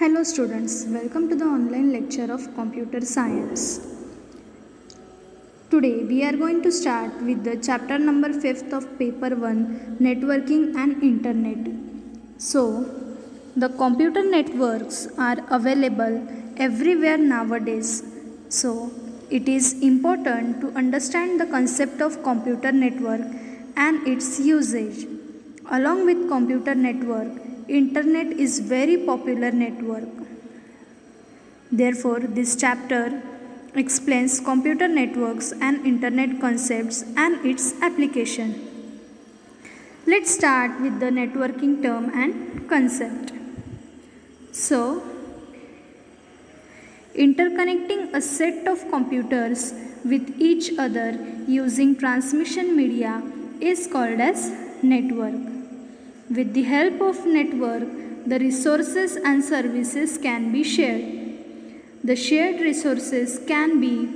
Hello students, welcome to the online lecture of computer science. Today we are going to start with the chapter number 5th of paper 1, networking and internet. So the computer networks are available everywhere nowadays. So it is important to understand the concept of computer network and its usage. Along with computer network, internet is very popular network. Therefore, this chapter explains computer networks and internet concepts and its application. Let's start with the networking term and concept. So, interconnecting a set of computers with each other using transmission media is called as network. With the help of network, the resources and services can be shared. The shared resources can be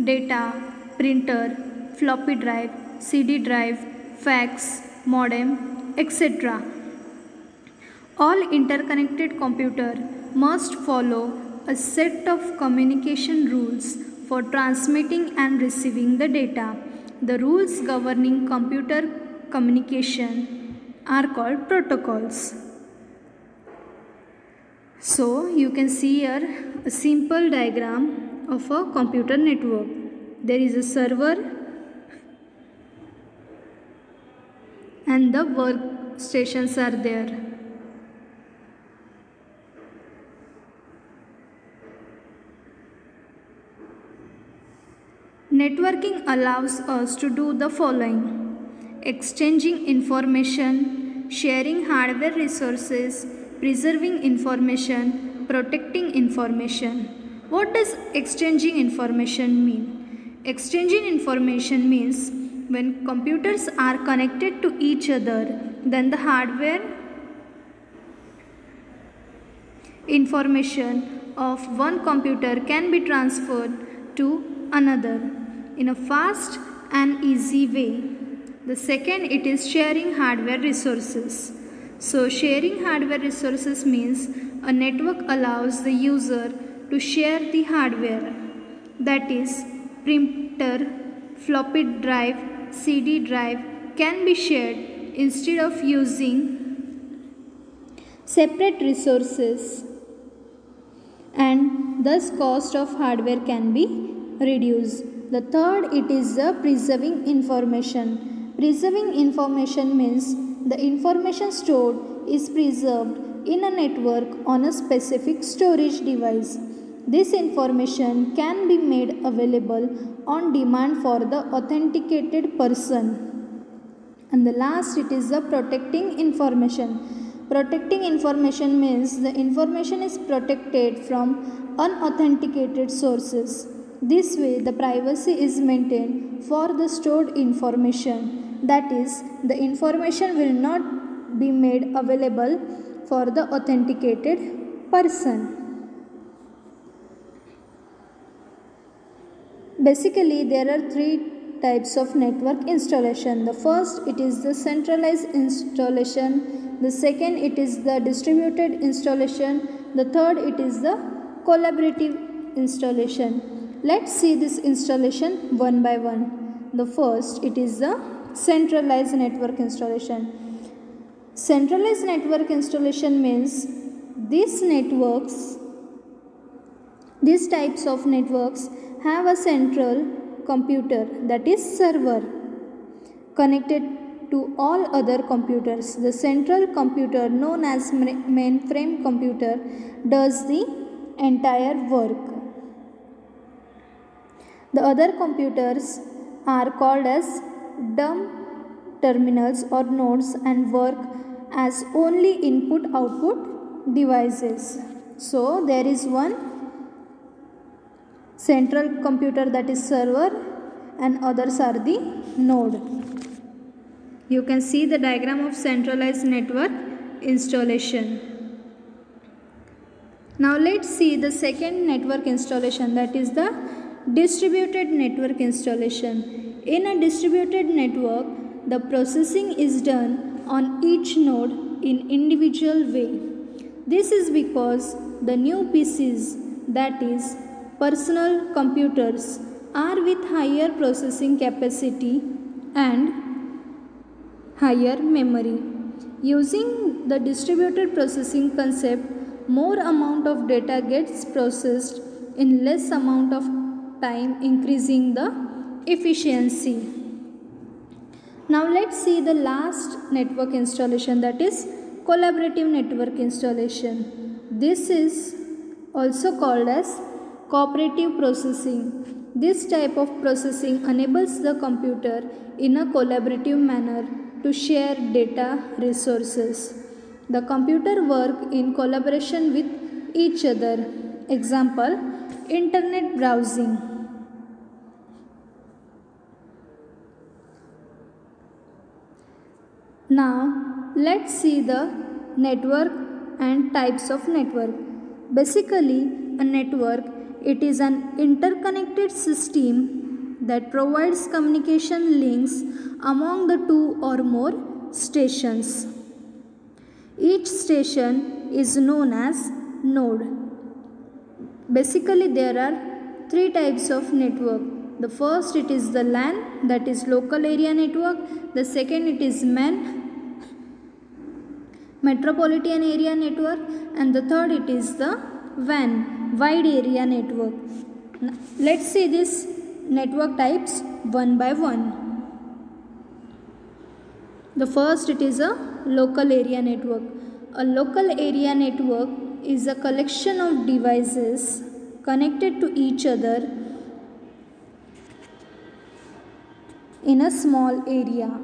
data, printer, floppy drive, CD drive, fax, modem, etc. All interconnected computers must follow a set of communication rules for transmitting and receiving the data. The rules governing computer communication are called protocols. So you can see here a simple diagram of a computer network. There is a server and the workstations are there. Networking allows us to do the following: exchanging information, sharing hardware resources, preserving information, protecting information. What does exchanging information mean? Exchanging information means when computers are connected to each other, then the hardware information of one computer can be transferred to another in a fast and easy way. The second, it is sharing hardware resources. So sharing hardware resources means a network allows the user to share the hardware, that is printer, floppy drive, CD drive can be shared instead of using separate resources, and thus cost of hardware can be reduced. The third, it is the preserving information. Preserving information means the information stored is preserved in a network on a specific storage device. This information can be made available on demand for the authenticated person. And the last, it is the protecting information. Protecting information means the information is protected from unauthenticated sources. This way, the privacy is maintained for the stored information. That is, the information will not be made available for the authenticated person. Basically, there are three types of network installation. The first, it is the centralized installation. The second, it is the distributed installation. The third, it is the collaborative installation. Let's see this installation one by one. The first, it is the centralized network installation. Centralized network installation means these types of networks have a central computer, that is server, connected to all other computers. The central computer, known as mainframe computer, does the entire work. The other computers are called as dumb terminals or nodes and work as only input-output devices. So there is one central computer, that is server, and others are the node. You can see the diagram of centralized network installation. Now let's see the second network installation, that is the distributed network installation. In a distributed network, the processing is done on each node in individual way. This is because the new PCs, that is, personal computers, are with higher processing capacity and higher memory. Using the distributed processing concept, more amount of data gets processed in less amount of time, increasing the efficiency. Now let's see the last network installation, that is collaborative network installation. This is also called as cooperative processing. This type of processing enables the computer in a collaborative manner to share data resources. The computer work in collaboration with each other. Example, internet browsing. Now let's see the network and types of network. Basically, a network, it is an interconnected system that provides communication links among the two or more stations. Each station is known as node. Basically, there are three types of network. The first, it is the LAN, that is local area network. The second, it is MAN, metropolitan area network, and the third, it is the WAN, wide area network. Now, let's see these network types one by one. The first, it is a local area network. A local area network is a collection of devices connected to each other in a small area.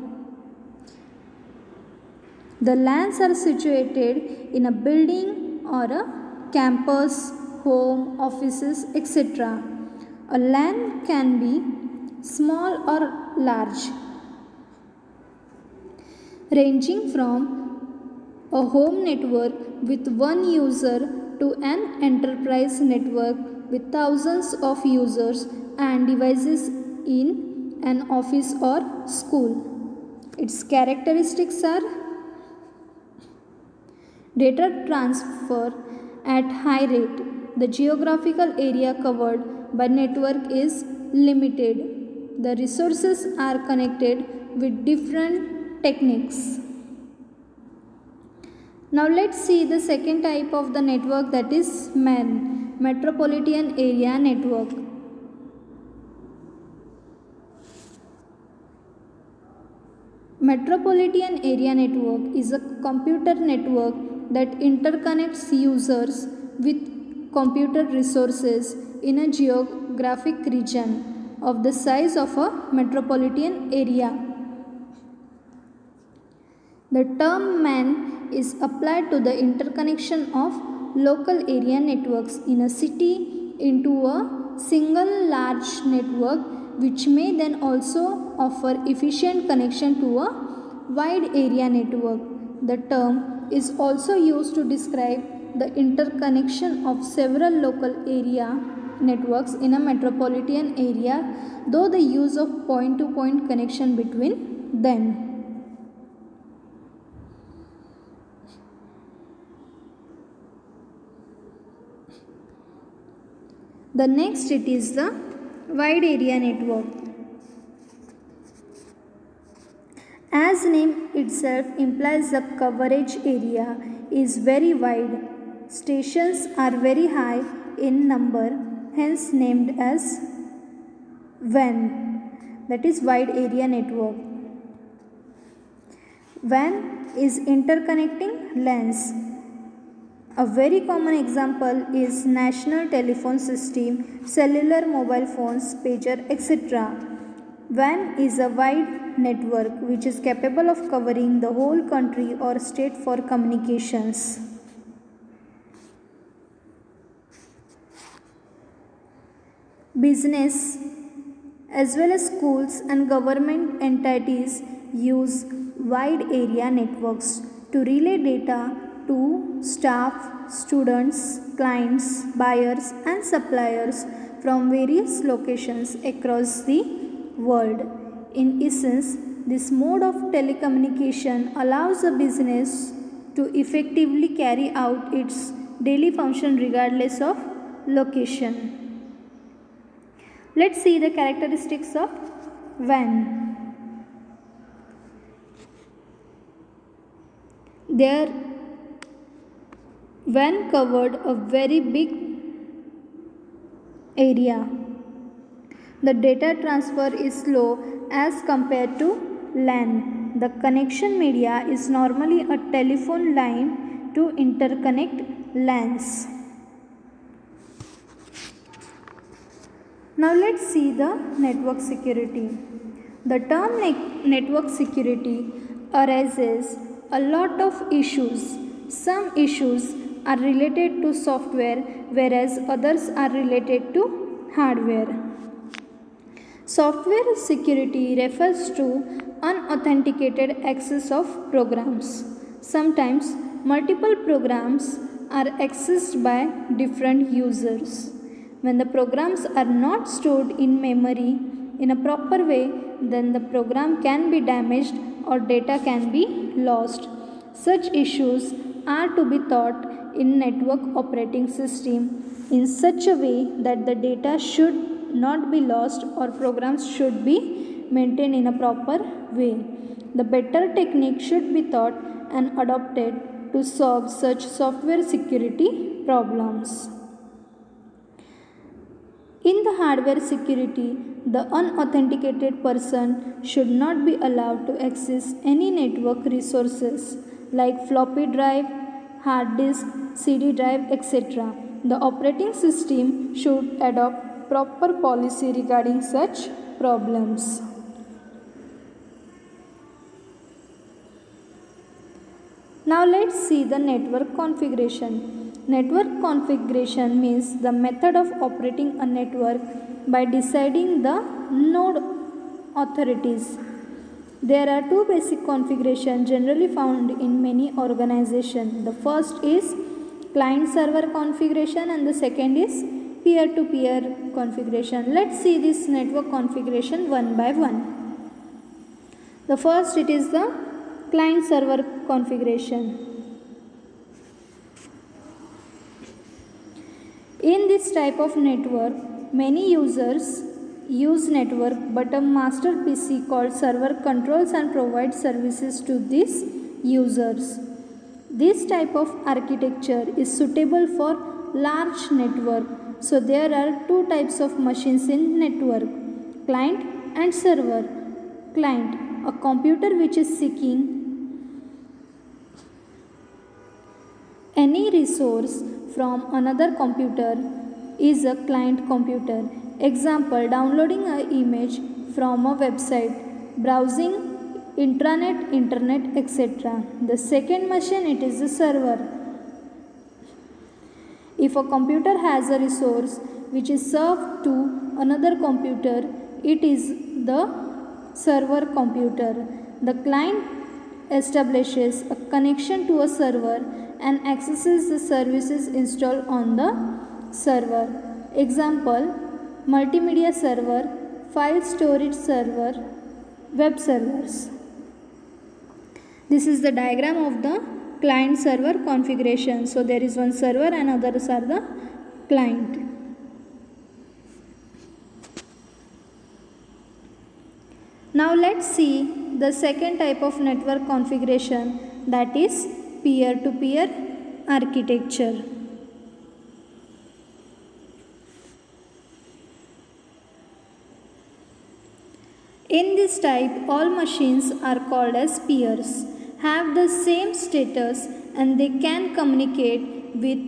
The LANs are situated in a building or a campus, home, offices, etc. A LAN can be small or large, ranging from a home network with one user to an enterprise network with thousands of users and devices in an office or school. Its characteristics are data transfer at high rate. The geographical area covered by network is limited. The resources are connected with different techniques. Now let's see the second type of the network, that is MAN, metropolitan area network. Metropolitan area network is a computer network that interconnects users with computer resources in a geographic region of the size of a metropolitan area. The term MAN is applied to the interconnection of local area networks in a city into a single large network, which may then also offer efficient connection to a wide area network. The term is also used to describe the interconnection of several local area networks in a metropolitan area, though the use of point-to-point connection between them. The next, it is the wide area network. As name itself implies, the coverage area is very wide. Stations are very high in number, hence named as WAN, that is wide area network. WAN is interconnecting LANs. A very common example is national telephone system, cellular mobile phones, pager, etc. WAN is a wide network which is capable of covering the whole country or state for communications. Business as well as schools and government entities use wide area networks to relay data to staff, students, clients, buyers and suppliers from various locations across the world. In essence, this mode of telecommunication allows a business to effectively carry out its daily function regardless of location. Let's see the characteristics of WAN. WAN covered a very big area. The data transfer is slow as compared to LAN. The connection media is normally a telephone line to interconnect LANs. Now let's see the network security. The term network security arises a lot of issues. Some issues are related to software, whereas others are related to hardware. Software security refers to unauthenticated access of programs. Sometimes multiple programs are accessed by different users. When the programs are not stored in memory in a proper way, then the program can be damaged or data can be lost. Such issues are to be taught in network operating system in such a way that the data should not be lost or programs should be maintained in a proper way. The better technique should be taught and adopted to solve such software security problems. In the hardware security, the unauthenticated person should not be allowed to access any network resources like floppy drive, hard disk, CD drive, etc. The operating system should adopt proper policy regarding such problems. Now let's see the network configuration. Network configuration means the method of operating a network by deciding the node authorities. There are two basic configurations generally found in many organizations. The first is client-server configuration and the second is peer-to-peer configuration. Let's see this network configuration one by one. The first, it is the client-server configuration. In this type of network, many users use network, but a master PC called server controls and provides services to these users. This type of architecture is suitable for large network. So there are two types of machines in network, client and server. Client, a computer which is seeking any resource from another computer is a client computer. Example, downloading an image from a website, browsing intranet, internet, etc. The second machine, it is the server. If a computer has a resource which is served to another computer, it is the server computer. The client establishes a connection to a server and accesses the services installed on the server. Example, multimedia server, file storage server, web servers. This is the diagram of the client server configuration. So there is one server and others are the client. Now let's see the second type of network configuration, that is peer-to-peer architecture. In this type, all machines are called as peers, have the same status and they can communicate with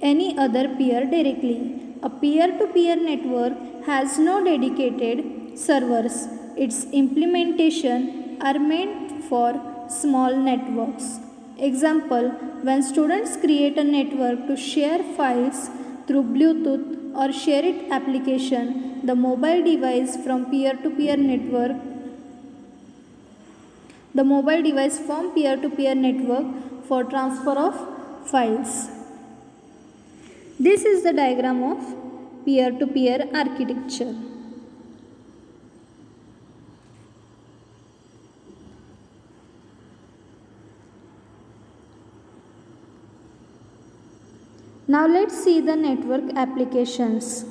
any other peer directly. A peer-to-peer network has no dedicated servers. Its implementation are meant for small networks. Example, when students create a network to share files through Bluetooth or share it application, the mobile device from peer-to-peer network for transfer of files. This is the diagram of peer-to-peer architecture. Now let's see the network applications.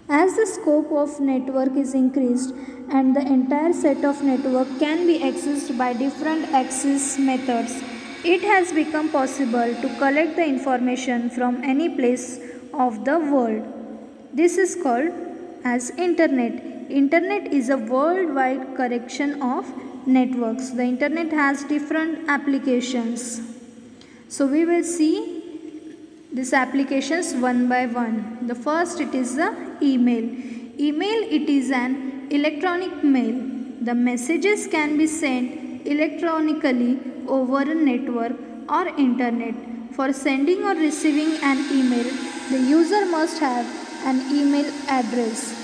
As the scope of network is increased and the entire set of network can be accessed by different access methods, it has become possible to collect the information from any place of the world. This is called as internet. Internet is a worldwide collection of networks. The internet has different applications. So we will see these applications one by one. The first, it is the email. Email, it is an electronic mail. The messages can be sent electronically over a network or internet. For sending or receiving an email, the user must have an email address.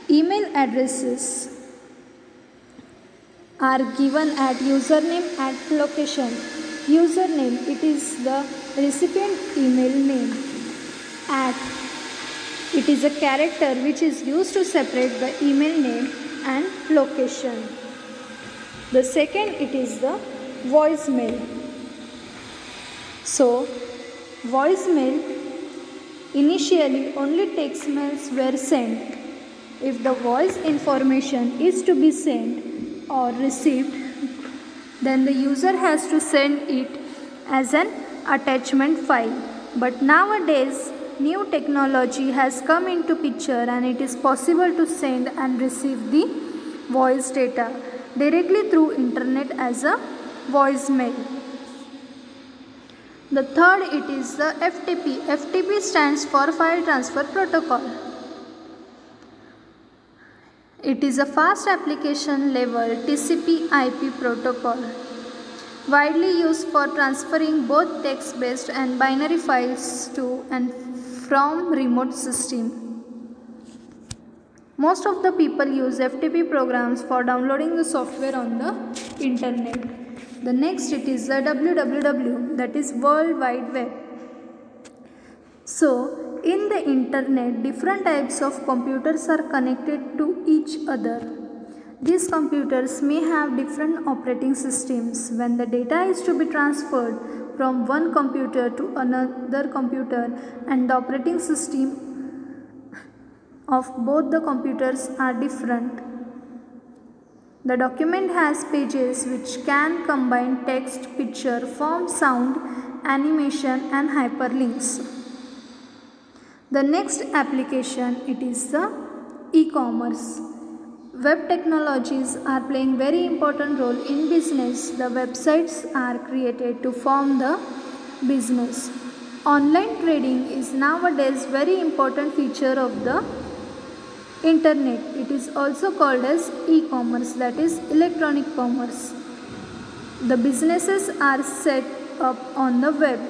Email addresses are given at username and location. Username, it is the recipient email name. At, it is a character which is used to separate the email name and location. The second, it is the voicemail. So, voicemail, initially only text mails were sent. If the voice information is to be sent or received, then the user has to send it as an attachment file. But nowadays, new technology has come into picture and it is possible to send and receive the voice data directly through internet as a voicemail. The third, it is the FTP. FTP stands for File Transfer Protocol. It is a fast application level TCP/IP protocol, widely used for transferring both text-based and binary files to and from remote systems. Most of the people use FTP programs for downloading the software on the internet. The next, it is the www, that is World Wide Web. So, in the internet, different types of computers are connected to each other. These computers may have different operating systems. When the data is to be transferred from one computer to another computer and the operating system of both the computers are different, the document has pages which can combine text, picture, form, sound, animation and hyperlinks. The next application, it is the e-commerce. Web technologies are playing very important role in business. The websites are created to form the business. Online trading is nowadays very important feature of the internet. It is also called as e-commerce, that is electronic commerce. The businesses are set up on the web.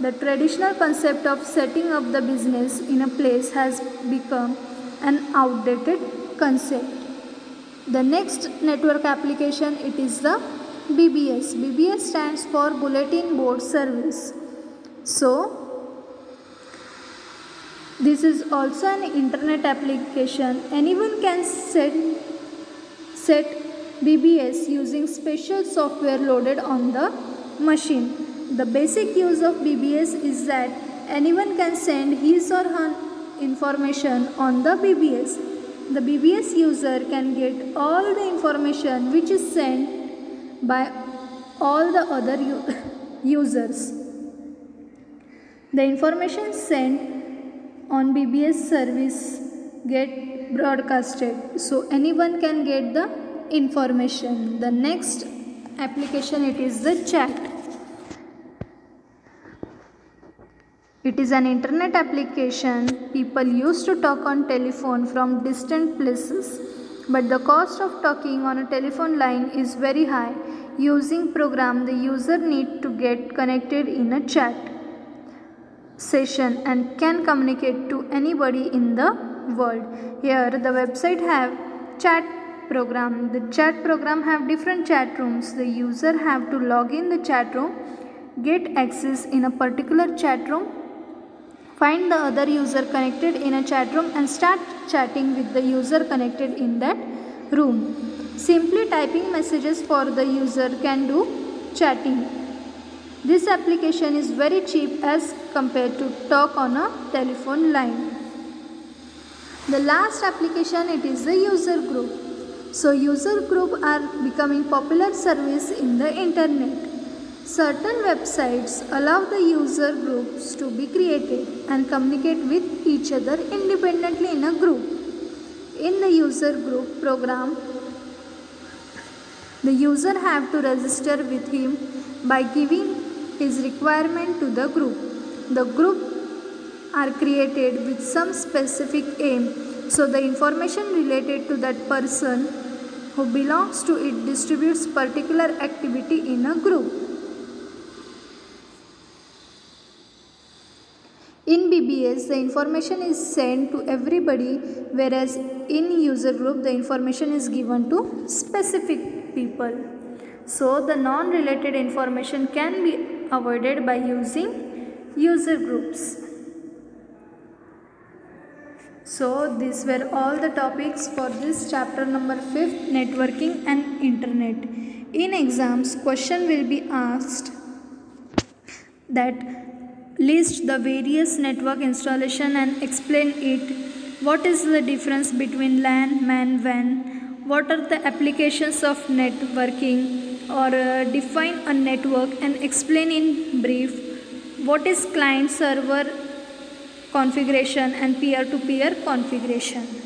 The traditional concept of setting up the business in a place has become an outdated concept. The next network application, it is the BBS. BBS stands for Bulletin Board Service. So, this is also an internet application. Anyone can set BBS using special software loaded on the machine. The basic use of BBS is that anyone can send his or her information on the BBS. The BBS user can get all the information which is sent by all the other users. The information sent on BBS service get broadcasted, so anyone can get the information. The next application, it is the chat. It is an internet application. People used to talk on telephone from distant places, but the cost of talking on a telephone line is very high. Using program, the user need to get connected in a chat session and can communicate to anybody in the world. Here the website have chat program. The chat program have different chat rooms. The user have to log in the chat room, get access in a particular chat room, find the other user connected in a chat room and start chatting with the user connected in that room. Simply typing messages for the user can do chatting. This application is very cheap as compared to talk on a telephone line. The last application, it is the user group. So user group are becoming popular service in the internet. Certain websites allow the user groups to be created and communicate with each other independently in a group. In the user group program, the user have to register with him by giving his requirement to the group. The group are created with some specific aim, so the information related to that person who belongs to it distributes particular activity in a group. In BBS, the information is sent to everybody, whereas in user group, the information is given to specific people. So, the non-related information can be avoided by using user groups. So, these were all the topics for this chapter number 5, networking and internet. In exams, question will be asked that list the various network installation and explain it. What is the difference between LAN, MAN, WAN? What are the applications of networking? Or define a network and explain in brief what is client server configuration and peer-to-peer configuration.